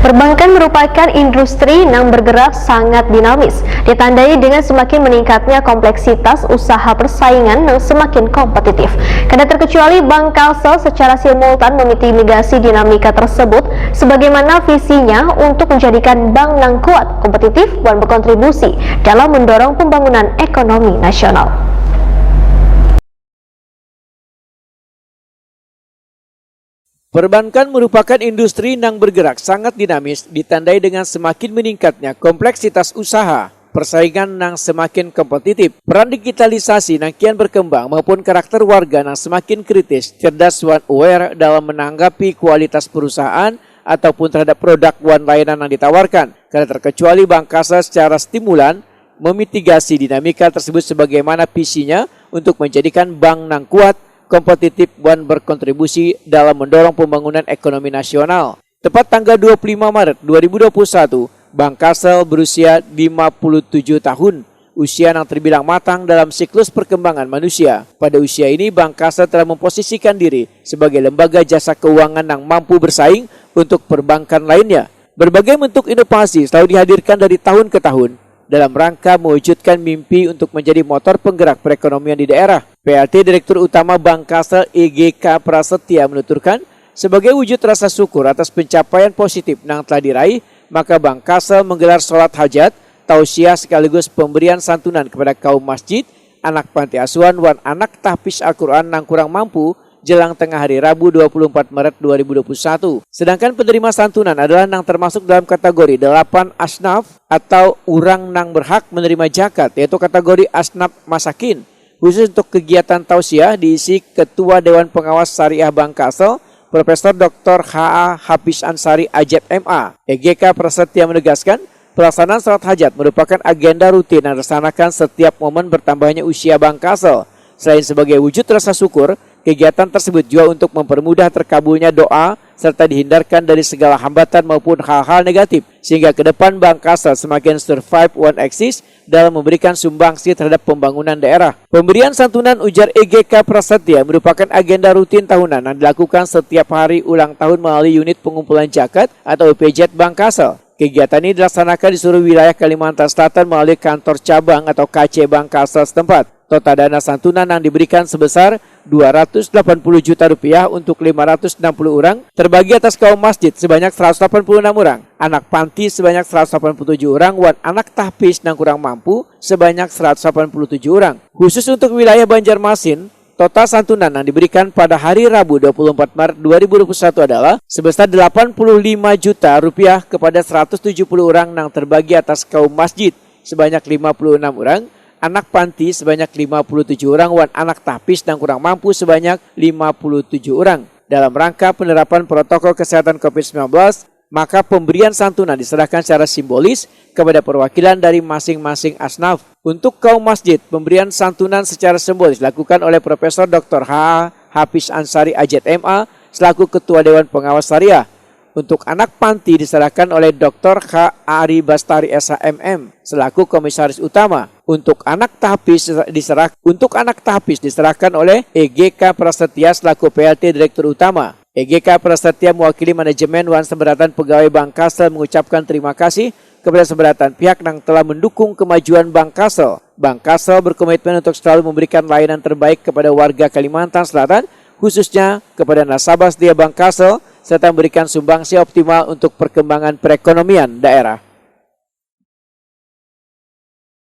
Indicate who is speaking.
Speaker 1: Perbankan merupakan industri yang bergerak sangat dinamis, ditandai dengan semakin meningkatnya kompleksitas usaha persaingan yang semakin kompetitif. Karena terkecuali Bank Kalsel secara simultan memitigasi dinamika tersebut, sebagaimana visinya untuk menjadikan bank yang kuat, kompetitif, dan berkontribusi dalam mendorong pembangunan ekonomi nasional.
Speaker 2: Perbankan merupakan industri yang bergerak sangat dinamis, ditandai dengan semakin meningkatnya kompleksitas usaha, persaingan yang semakin kompetitif, peran digitalisasi yang kian berkembang maupun karakter warga yang semakin kritis, cerdas dan aware dalam menanggapi kualitas perusahaan ataupun terhadap produk dan layanan yang ditawarkan. Karena terkecuali Bank Kalsel secara stimulan memitigasi dinamika tersebut sebagaimana visinya untuk menjadikan bank yang kuat, kompetitif dan berkontribusi dalam mendorong pembangunan ekonomi nasional. Tepat tanggal 25 Maret 2021, Bank Kalsel berusia 57 tahun, usia yang terbilang matang dalam siklus perkembangan manusia. Pada usia ini, Bank Kalsel telah memposisikan diri sebagai lembaga jasa keuangan yang mampu bersaing untuk perbankan lainnya. Berbagai bentuk inovasi selalu dihadirkan dari tahun ke tahun dalam rangka mewujudkan mimpi untuk menjadi motor penggerak perekonomian di daerah. PLT Direktur Utama Bank Kalsel EGK Prasetya menuturkan, sebagai wujud rasa syukur atas pencapaian positif yang telah diraih, maka Bank Kalsel menggelar sholat hajat, tausiah sekaligus pemberian santunan kepada kaum masjid, anak panti asuhan, dan anak tahfiz Al-Quran yang kurang mampu jelang tengah hari Rabu 24 Maret 2021. Sedangkan penerima santunan adalah yang termasuk dalam kategori 8 asnaf atau orang yang berhak menerima zakat, yaitu kategori asnaf masakin. Khusus untuk kegiatan tausiah diisi Ketua Dewan Pengawas Syariah Bank Kalsel, Profesor Dr. H.A. Hafiz Ansari Ajep MA. EGK Prasetya menegaskan, pelaksanaan sholat hajat merupakan agenda rutin yang dilaksanakan setiap momen bertambahnya usia Bank Kalsel. Selain sebagai wujud rasa syukur, kegiatan tersebut juga untuk mempermudah terkabulnya doa serta dihindarkan dari segala hambatan maupun hal-hal negatif, sehingga ke depan Bank Kalsel semakin survive and exist dalam memberikan sumbangsi terhadap pembangunan daerah. Pemberian santunan, ujar EGK Prasetya, merupakan agenda rutin tahunan yang dilakukan setiap hari ulang tahun melalui unit pengumpulan zakat atau UPZ Bank Kalsel. Kegiatan ini dilaksanakan di seluruh wilayah Kalimantan Selatan melalui kantor cabang atau KC Bank Kalsel setempat. Total dana santunan yang diberikan sebesar Rp280 juta untuk 560 orang, terbagi atas kaum masjid sebanyak 186 orang, anak panti sebanyak 187 orang, dan anak tahfiz yang kurang mampu sebanyak 187 orang. Khusus untuk wilayah Banjarmasin, total santunan yang diberikan pada hari Rabu 24 Maret 2021 adalah sebesar Rp85 juta kepada 170 orang yang terbagi atas kaum masjid sebanyak 56 orang, anak panti sebanyak 57 orang, dan anak tahfiz yang kurang mampu sebanyak 57 orang. Dalam rangka penerapan protokol kesehatan COVID-19, maka pemberian santunan diserahkan secara simbolis kepada perwakilan dari masing-masing asnaf. Untuk kaum masjid, pemberian santunan secara simbolis dilakukan oleh Profesor Dr. H.A. Hafiz Ansari Ajep MA selaku Ketua Dewan Pengawas Syariah. Untuk anak panti diserahkan oleh Dr. H. Ari Bastari SHMM selaku Komisaris Utama. Untuk anak tahfiz diserahkan oleh EGK Prasetya selaku PLT Direktur Utama. EGK Prasetya mewakili manajemen dan seberatan pegawai Bank Kalsel mengucapkan terima kasih kepada seberatan pihak yang telah mendukung kemajuan Bank Kalsel. Bank Kalsel berkomitmen untuk selalu memberikan layanan terbaik kepada warga Kalimantan Selatan, khususnya kepada nasabah setia Bank Kalsel, serta memberikan sumbangsi optimal untuk perkembangan perekonomian daerah.